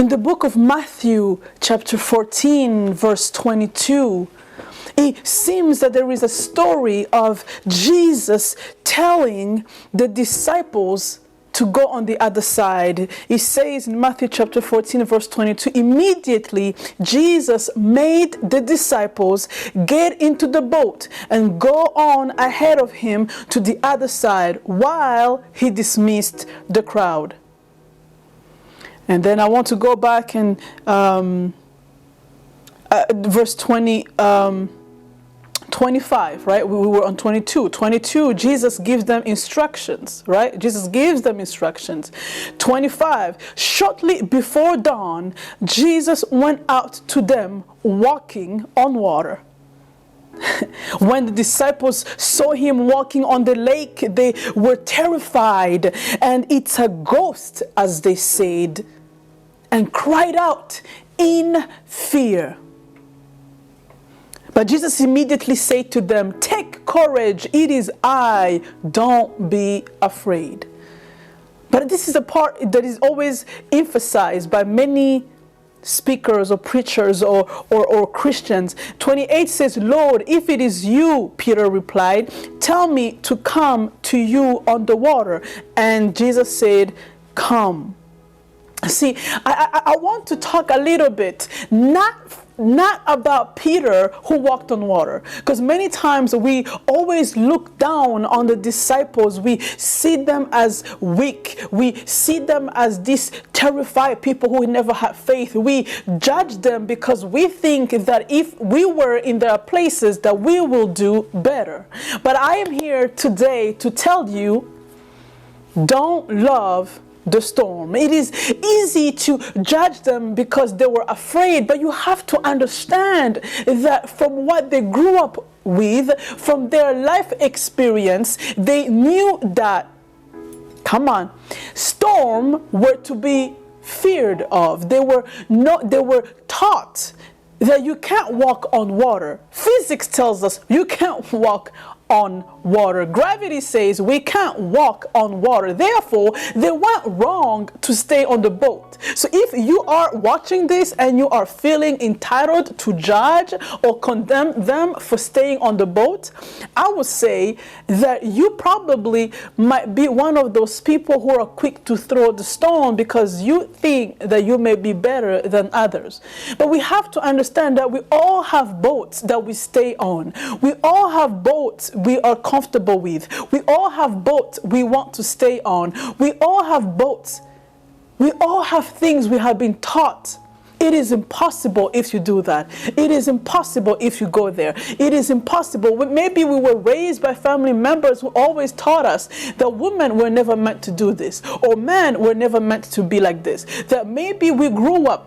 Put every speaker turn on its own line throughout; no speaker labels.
In the book of Matthew, chapter 14, verse 22, it seems that there is a story of Jesus telling the disciples to go on the other side. It says in Matthew chapter 14, verse 22, immediately Jesus made the disciples get into the boat and go on ahead of him to the other side while he dismissed the crowd. And then I want to go back and verse 25, right? We were on 22. 22, Jesus gives them instructions, right? Jesus gives them instructions. 25, shortly before dawn, Jesus went out to them walking on water. When the disciples saw him walking on the lake, they were terrified, and it's a ghost, as they said, and cried out in fear. But Jesus immediately said to them, take courage, it is I, don't be afraid. But this is a part that is always emphasized by many speakers or preachers or Christians. 28 says, Lord, if it is you, Peter replied, tell me to come to you on the water. And Jesus said, come. See, I want to talk a little bit, not about Peter who walked on water, because many times we always look down on the disciples. We see them as weak. We see them as these terrified people who never had faith. We judge them because we think that if we were in their places that we will do better. But I am here today to tell you, don't love the storm. It is easy to judge them because they were afraid, but you have to understand that from what they grew up with, from their life experience, they knew that, storm were to be feared of. They were taught that you can't walk on water. Physics tells us you can't walk on water. Gravity says we can't walk on water. Therefore, they weren't wrong to stay on the boat. So if you are watching this and you are feeling entitled to judge or condemn them for staying on the boat, I would say that you probably might be one of those people who are quick to throw the stone because you think that you may be better than others. But we have to understand that we all have boats that we stay on. We all have boats we are comfortable with. We all have boats we want to stay on. We all have boats. We all have things we have been taught. It is impossible if you do that. It is impossible if you go there. It is impossible. Maybe we were raised by family members who always taught us that women were never meant to do this, or men were never meant to be like this. That maybe we grew up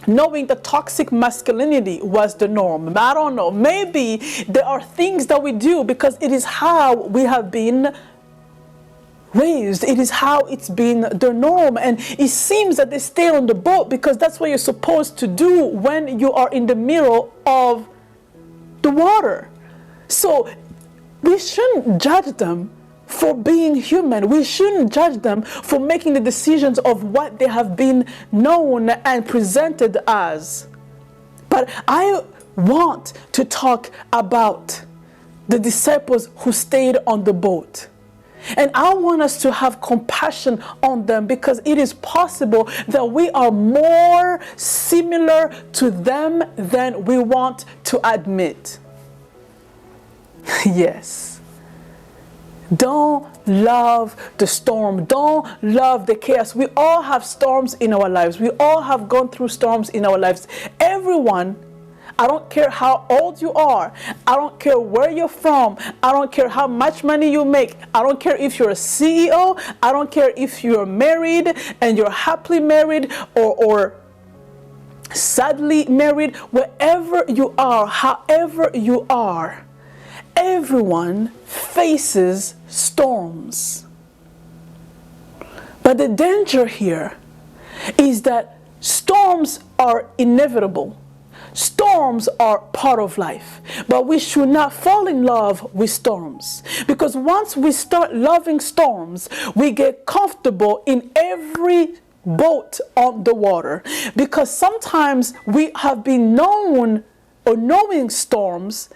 knowing that toxic masculinity was the norm. I don't know. Maybe there are things that we do because it is how we have been raised. It is how it's been the norm. And it seems that they stay on the boat because that's what you're supposed to do when you are in the middle of the water. So we shouldn't judge them for being human. We shouldn't judge them for making the decisions of what they have been known and presented as. But I want to talk about the disciples who stayed on the boat. And I want us to have compassion on them because it is possible that we are more similar to them than we want to admit. Yes. Don't love the storm. Don't love the chaos. We all have storms in our lives. We all have gone through storms in our lives. Everyone, I don't care how old you are. I don't care where you're from. I don't care how much money you make. I don't care if you're a CEO. I don't care if you're married and you're happily married or sadly married. Wherever you are, however you are, everyone faces storms. But the danger here is that storms are inevitable. Storms are part of life. But we should not fall in love with storms. Because once we start loving storms, we get comfortable in every boat on the water, because sometimes we have been known or knowing storms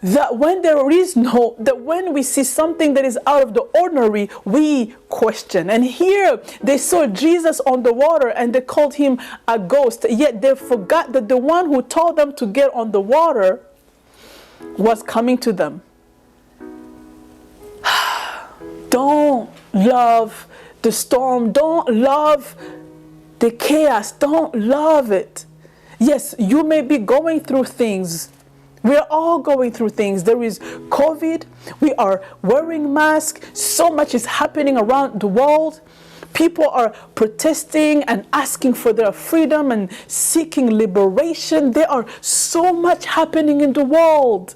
that when we see something that is out of the ordinary, we question. And here they saw Jesus on the water and they called him a ghost, yet they forgot that the one who told them to get on the water was coming to them. Don't love the storm. Don't love the chaos. Don't love it. Yes, you may be going through things. We are all going through things. There is COVID. We are wearing masks. So much is happening around the world. People are protesting and asking for their freedom and seeking liberation. There are so much happening in the world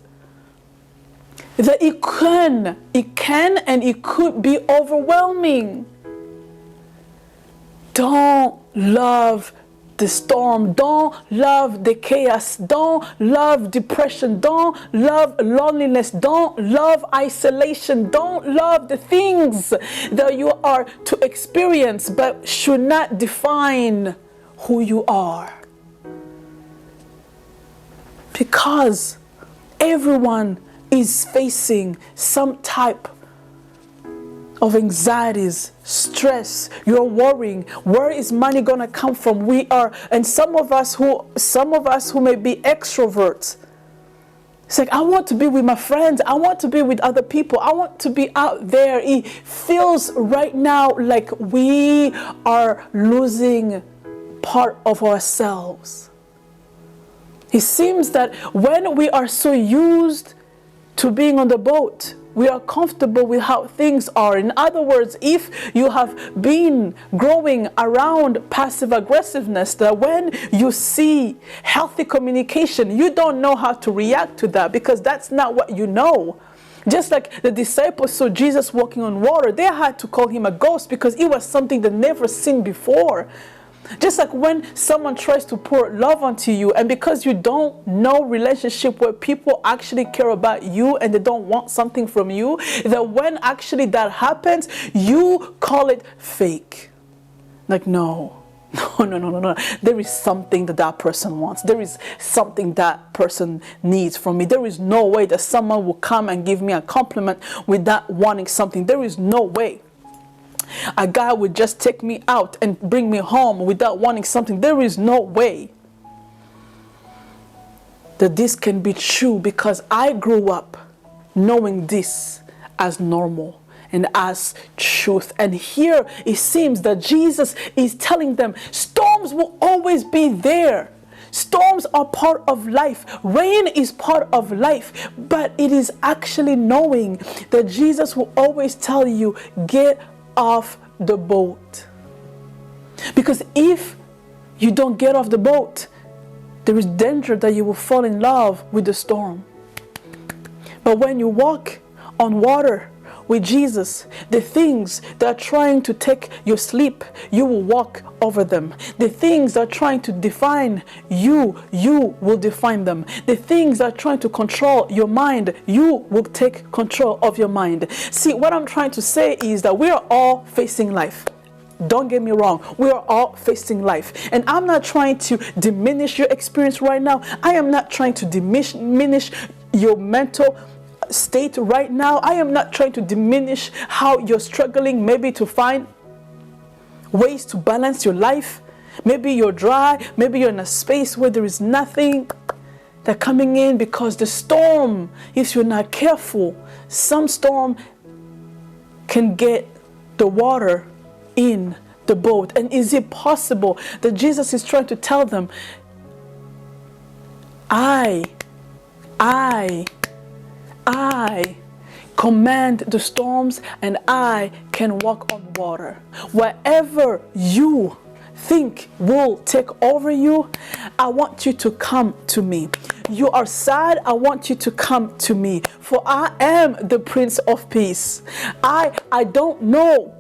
that it can and it could be overwhelming. Don't love the storm. Don't love the chaos. Don't love depression. Don't love loneliness. Don't love isolation. Don't love the things that you are to experience but should not define who you are. Because everyone is facing some type of anxieties, stress. You're worrying, where is money gonna come from? And some of us who may be extroverts, it's like, I want to be with my friends, I want to be with other people, I want to be out there. It feels right now like we are losing part of ourselves. It seems that when we are so used to being on the boat, we are comfortable with how things are. In other words, if you have been growing around passive aggressiveness, that when you see healthy communication, you don't know how to react to that because that's not what you know. Just like the disciples saw Jesus walking on water, they had to call him a ghost because it was something they never seen before. Just like when someone tries to pour love onto you, and because you don't know relationship where people actually care about you and they don't want something from you, that when actually that happens, you call it fake. Like, no. There is something that person wants. There is something that person needs from me. There is no way that someone will come and give me a compliment without wanting something. There is no way a guy would just take me out and bring me home without wanting something. There is no way that this can be true, because I grew up knowing this as normal and as truth. And here it seems that Jesus is telling them storms will always be there. Storms are part of life. Rain is part of life. But it is actually knowing that Jesus will always tell you, get off the boat. Because if you don't get off the boat, there is danger that you will fall in love with the storm. But when you walk on water with Jesus, the things that are trying to take your sleep, you will walk over them. The things that are trying to define you, you will define them. The things that are trying to control your mind, you will take control of your mind. See, what I'm trying to say is that we are all facing life. Don't get me wrong, we are all facing life. And I'm not trying to diminish your experience right now. I am not trying to diminish your mental state right now. I am not trying to diminish how you're struggling maybe to find ways to balance your life. Maybe you're dry, maybe you're in a space where there is nothing that coming in, because the storm, if you're not careful, some storm can get the water in the boat. And is it possible that Jesus is trying to tell them, I command the storms and I can walk on water. Whatever you think will take over you, I want you to come to me. You are sad, I want you to come to me, for I am the Prince of Peace. I don't know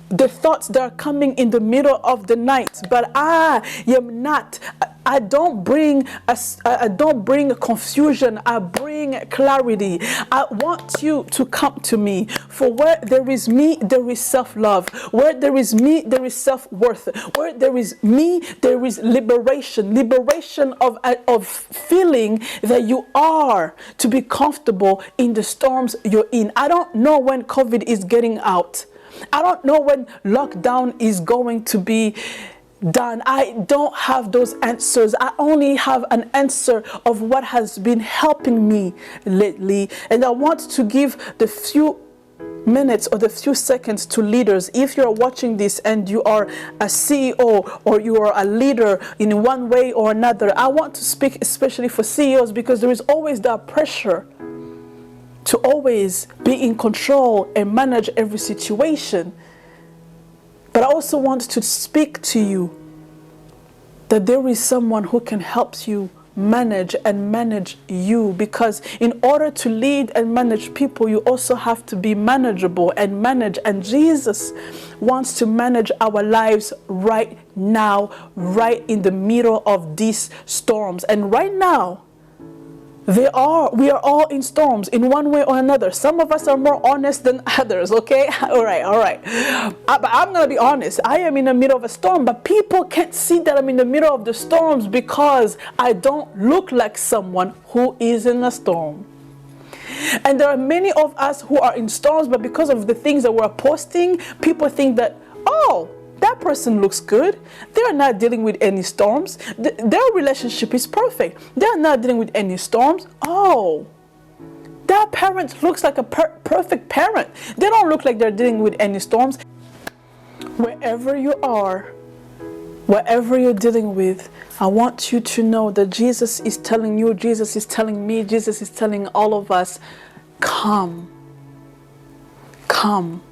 the thoughts that are coming in the middle of the night, but I am not I don't bring confusion. I bring clarity. I want you to come to me. For where there is me, there is self-love. Where there is me, there is self-worth. Where there is me, there is liberation. Liberation of feeling that you are to be comfortable in the storms you're in. I don't know when COVID is getting out. I don't know when lockdown is going to be done. I don't have those answers. I only have an answer of what has been helping me lately. And I want to give the few minutes or the few seconds to leaders. If you're watching this and you are a CEO or you are a leader in one way or another, I want to speak especially for CEOs, because there is always that pressure to always be in control and manage every situation. But I also want to speak to you that there is someone who can help you manage you, because in order to lead and manage people, you also have to be manageable and manage. And Jesus wants to manage our lives right now, right in the middle of these storms. And right now, we are all in storms in one way or another. Some of us are more honest than others, okay? All right. But I'm going to be honest. I am in the middle of a storm, but people can't see that I'm in the middle of the storms because I don't look like someone who is in a storm. And there are many of us who are in storms, but because of the things that we're posting, people think that, oh, that person looks good. They're not dealing with any storms. Their relationship is perfect. They're not dealing with any storms. Oh, that parent looks like a perfect parent. They don't look like they're dealing with any storms. Wherever you are, whatever you're dealing with, I want you to know that Jesus is telling you, Jesus is telling me, Jesus is telling all of us, come. Come.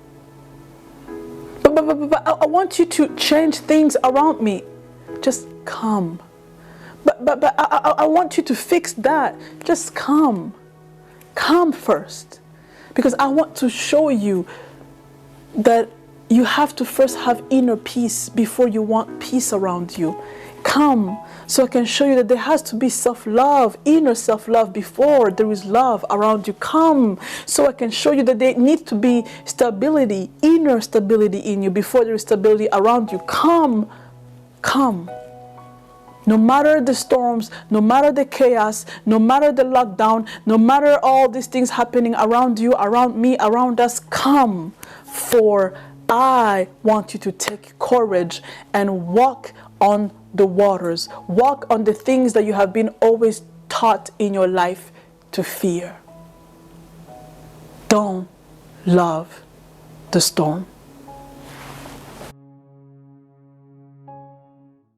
But I want you to change things around me. Just come. But I want you to fix that. Just come. Come first. Because I want to show you that you have to first have inner peace before you want peace around you. Come, so I can show you that there has to be self-love, inner self-love, before there is love around you. Come, so I can show you that there needs to be stability, inner stability in you before there is stability around you. Come. No matter the storms, no matter the chaos, no matter the lockdown, no matter all these things happening around you, around me, around us, come. For I want you to take courage and walk on the waters. Walk on the things that you have been always taught in your life to fear. Don't love the storm.